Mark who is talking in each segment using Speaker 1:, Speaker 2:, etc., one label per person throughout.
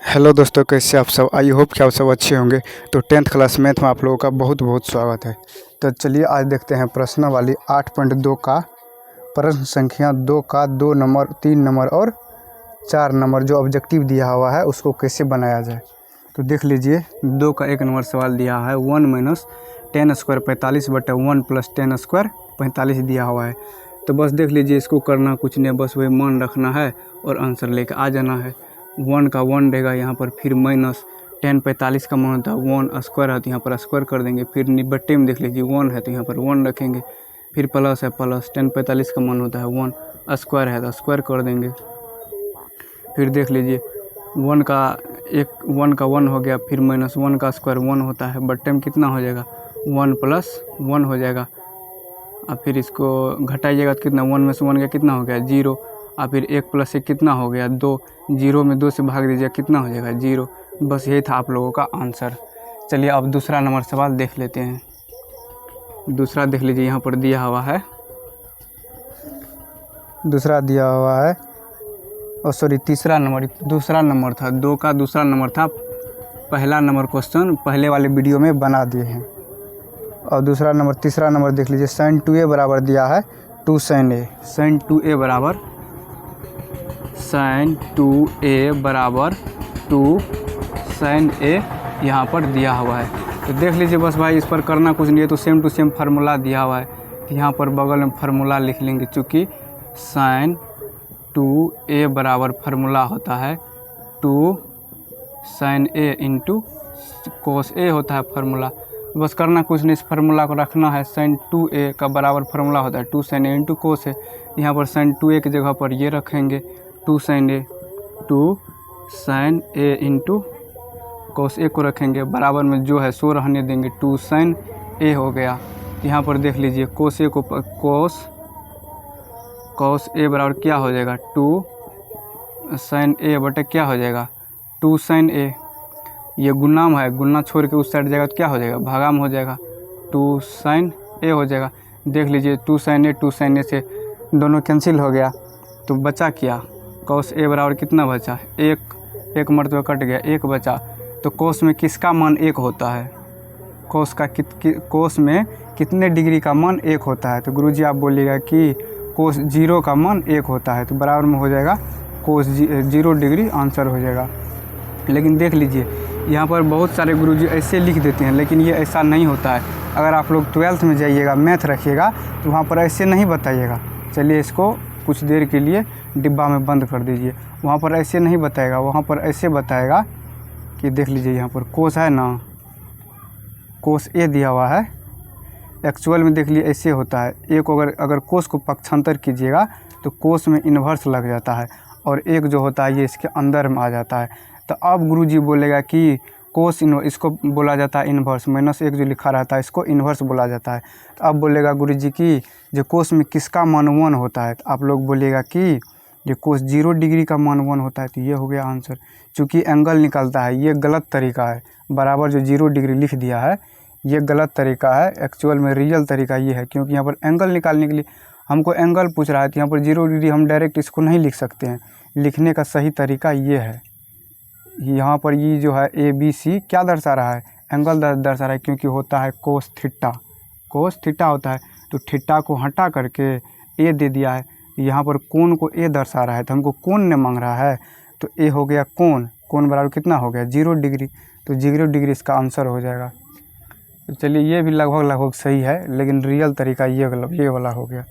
Speaker 1: Hello दोस्तों, कैसे आप सब। आई होप कि आप सब अच्छे होंगे। तो 10th क्लास मैथ में आप लोगों का बहुत बहुत स्वागत है। तो चलिए आज देखते हैं प्रश्न वाली 8.2 का प्रश्न संख्या 2 का 2 नंबर, 3 नंबर और 4 नंबर जो ऑब्जेक्टिव दिया हुआ है उसको कैसे बनाया जाए। तो देख लीजिए, 2 का 1 नंबर सवाल दिया है 1 माइनस 10 स्क्वायर 45 बटा 1 प्लस 10 स्क्वायर 45 दिया हुआ है। तो बस देख लीजिए, इसको करना कुछ नहीं, बस वही मान रखना है और आंसर लेकर आ जाना है। 1 का 1 रहेगा यहाँ पर, फिर माइनस 10 45 का मान होता है 1 स्क्वायर है तो यहाँ पर स्क्वायर कर देंगे। फिर बट्टे में देख लीजिए 1 है तो यहाँ पर 1 रखेंगे। फिर प्लस है, प्लस 10 45 का मान होता है 1 स्क्वायर है तो स्क्वायर कर देंगे। फिर देख लीजिए 1 का 1 हो गया, फिर माइनस 1 का स्क्वायर 1 होता है, बट्टे में कितना हो जाएगा 1 प्लस 1 हो जाएगा। और फिर इसको घटाइएगा तो कितना, 1 में से 1 का कितना हो गया 0। और फिर 1 प्लस 1 कितना हो गया 2, 0 में 2 से भाग दीजिए कितना हो जाएगा 0। बस यही था आप लोगों का आंसर। चलिए अब दूसरा नंबर सवाल देख लेते हैं। दूसरा देख लीजिए, यहाँ पर दिया हुआ है, दूसरा दिया हुआ है तीसरा नंबर था 2 का दूसरा नंबर था। पहला नंबर क्वेश्चन पहले वाले वीडियो में बना दिए हैं। और तीसरा नंबर देख लीजिए, sin 2a बराबर दिया है 2 sin a। sin 2a बराबर 2 sin a यहाँ पर दिया हुआ है। तो देख लीजिए, बस भाई इस पर करना कुछ नहीं है, तो सेम टू सेम फार्मूला दिया हुआ है तो यहाँ पर बगल में फार्मूला लिख लेंगे। चूँकि sin 2a बराबर फार्मूला होता है 2 sin a into cos a होता है फार्मूला। बस करना कुछ नहीं, इस फार्मूला को रखना है। sin 2a का बराबर फार्मूला होता है 2 sin a into cos a। यहाँ पर sin 2a की जगह पर ये रखेंगे 2 sin a into cos a को रखेंगे, बराबर में जो है सो रहने देंगे, 2 sin a हो गया। यहाँ पर देख लीजिए cos a को cos a बराबर क्या हो जाएगा 2 sin a बटे क्या हो जाएगा 2 sin a। ये गुणाम है, गुना छोड़ के उस साइड जाएगा तो क्या हो जाएगा भागाम हो जाएगा, 2 sin a हो जाएगा। देख लीजिए 2 sin a से दोनों कैंसिल हो गया तो बचा क्या, cos a बराबर कितना बचा, एक मरतबा कट गया, 1 बचा। तो cos में किसका मान 1 होता है, cos में कितने डिग्री का मान 1 होता है। तो गुरुजी आप बोलिएगा कि cos 0 का मान 1 होता है, तो बराबर में हो जाएगा cos 0 डिग्री आंसर हो जाएगा। लेकिन देख लीजिए यहाँ पर बहुत सारे गुरुजी ऐसे लिख देते हैं, लेकिन ये ऐसा नहीं होता है। अगर आप लोग 12th में जाइएगा, मैथ रखिएगा तो वहाँ पर ऐसे नहीं बताइएगा। चलिए इसको कुछ देर के लिए डिब्बा में बंद कर दीजिए, वहाँ पर ऐसे नहीं बताएगा, वहाँ पर ऐसे बताएगा कि देख लीजिए यहाँ पर cos है ना, cos a दिया हुआ है। एक्चुअल में देख लीजिए ऐसे होता है, एक अगर cos को पक्षांतर कीजिएगा तो cos में इन्वर्स लग जाता है और एक जो होता है ये इसके अंदर में आ जाता है। तो अब गुरुजी बोलेगा कि cos इसको बोला जाता है इन्वर्स, -1 जो लिखा रहता है इसको इन्वर्स बोला जाता है। तो अब बोलेगा गुरुजी कि जो cos में किसका मान 1 होता है, तो आप लोग बोलिएगा कि जो cos 0 डिग्री का मान 1 होता है। तो ये हो गया आंसर। चूँकि एंगल निकलता है, ये गलत तरीका है, बराबर जो 0 डिग्री लिख दिया है ये गलत तरीका है। एक्चुअल में रियल तरीका ये है, क्योंकि यहाँ पर एंगल निकालने के लिए हमको एंगल पूछ रहा है, तो यहाँ पर 0 डिग्री हम डायरेक्ट इसको नहीं लिख सकते हैं। लिखने का सही तरीका ये है, यहाँ पर ये जो है ABC क्या दर्शा रहा है, एंगल दर्शा रहा है, क्योंकि होता है cos थीटा होता है। तो थीटा को हटा करके A दे दिया है, यहाँ पर कोण को A दर्शा रहा है, तो हमको कोण ने मांग रहा है, तो A हो गया कोण बराबर कितना हो गया 0 डिग्री। तो 0 डिग्री इसका आंसर हो जाएगा। तो चलिए ये भी लगभग सही है, लेकिन रियल तरीका ये वाला हो गया।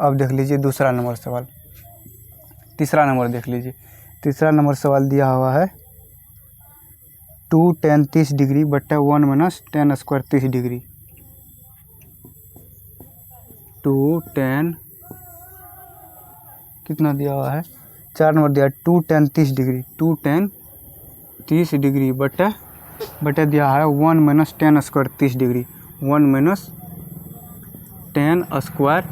Speaker 1: अब देख लीजिए तीसरा नंबर देख लीजिए। तीसरा नंबर सवाल दिया हुआ है 2 tan 30 डिग्री बट्टा 1 माइनस 10 स्क्वायर 30 डिग्री। 2 tan कितना दिया हुआ है, 4 नंबर दिया है 2 tan 30 डिग्री, 2 tan 30 डिग्री बट्टा दिया है 1 minus 10 square 30 degree, 1 minus 10 square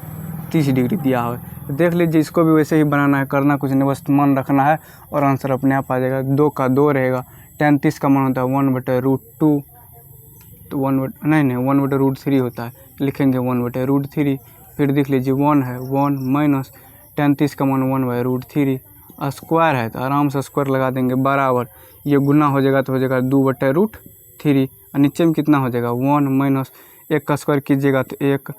Speaker 1: 30 degree दिया हुआ है। देख लीजिए इसको भी वैसे ही बनाना है, करना कुछ नहीं, बस मान रखना है और आंसर अपने आप आ जाएगा। 2 का 2 रहेगा, tan 30 का मान होता है 1/√2, तो 1/√3 होता है, लिखेंगे 1/√3। फिर देख लीजिए 1 है, 1 माइनस tan 30 का मान 1/√3, स्क्वायर है तो आराम से स्क्वायर लगा देंगे, बराबर ये गुना हो जाएगा तो हो जाएगा 2/√3। और नीचे में कितना हो जाएगा 1 माइनस 1 का स्क्वायर कीजिएगा तो 1,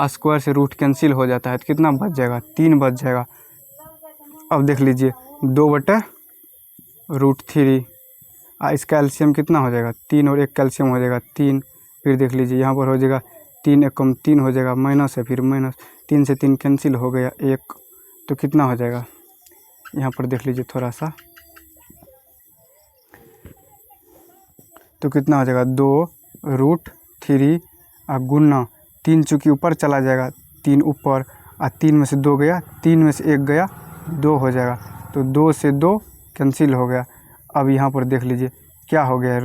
Speaker 1: स्क्वायर से रूट कैंसिल हो जाता है तो कितना बच जाएगा 3 बच जाएगा। अब देख लीजिए 2/√3, इसका एलसीएम कितना हो जाएगा 3 और 1 कैल्शियम हो जाएगा 3। फिर देख लीजिए यहाँ पर हो जाएगा 3 1 कम 3 हो जाएगा, माइनस है फिर माइनस, 3 से 3 कैंसिल हो गया 1, तो कितना हो जाएगा यहाँ पर देख लीजिए थोड़ा सा, तो कितना हो जाएगा 2√3 गुना 3 चूँकि ऊपर चला जाएगा, 3 ऊपर 3 में से 2 गया, 3 में से 1 गया 2 हो जाएगा, तो 2 से 2 कैंसिल हो गया। अब यहाँ पर देख लीजिए क्या हो गया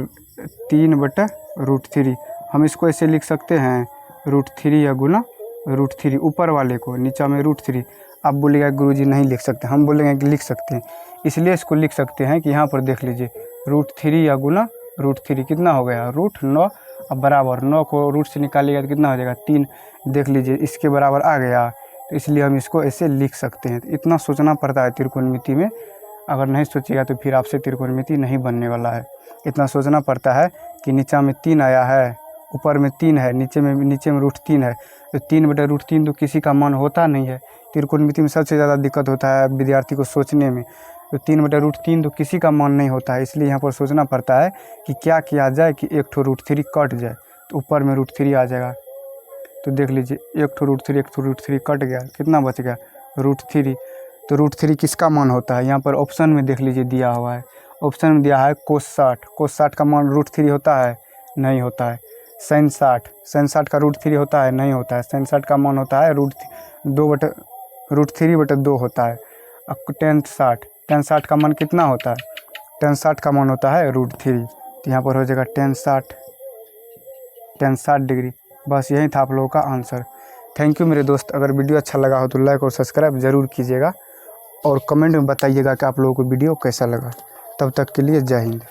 Speaker 1: 3/√3। हम इसको ऐसे लिख सकते हैं √3 या गुना √3 ऊपर वाले को, नीचा में √3। आप बोलिएगा गुरुजी नहीं लिख सकते, हम बोलेंगे कि लिख सकते हैं, इसलिए इसको लिख सकते हैं कि यहाँ पर देख लीजिए √3 या गुना √3 कितना हो गया √9। अब बराबर 9 को रूट से निकालिएगा तो कितना हो जाएगा 3, देख लीजिए इसके बराबर आ गया, तो इसलिए हम इसको ऐसे लिख सकते हैं। तो इतना सोचना पड़ता है त्रिकोणमिति में, अगर नहीं सोचिएगा तो फिर आपसे त्रिकोणमिति नहीं बनने वाला है। इतना सोचना पड़ता है कि नीचा में 3 आया है, ऊपर में 3 है, नीचे में √3 है, तो 3/√3 तो किसी का मान होता नहीं है। त्रिकोणमिति में सबसे ज़्यादा दिक्कत होता है विद्यार्थी को सोचने में, तो 3/√3 तो किसी का मान नहीं होता है, इसलिए यहाँ पर सोचना पड़ता है कि क्या किया जाए कि एक ठो √3 कट जाए, तो ऊपर में √3 आ जाएगा। तो देख लीजिए एक ठो √3 कट गया, कितना बच गया √3। तो √3 किसका मान होता है, यहाँ पर ऑप्शन में देख लीजिए दिया हुआ है, ऑप्शन में दिया है cos 60 का मान √3 होता है, नहीं होता है। sin 60 का √3 होता है, नहीं होता है। sin 60 का मान होता है √3/2 होता है। अब tan 60 का मान कितना होता है, tan 60 का मान होता है √3, तो यहाँ पर हो जाएगा tan 60 डिग्री। बस यही था आप लोगों का आंसर। थैंक यू मेरे दोस्त, अगर वीडियो अच्छा लगा हो तो लाइक और सब्सक्राइब ज़रूर कीजिएगा और कमेंट में बताइएगा कि आप लोगों को वीडियो कैसा लगा। तब तक के लिए जय हिंद।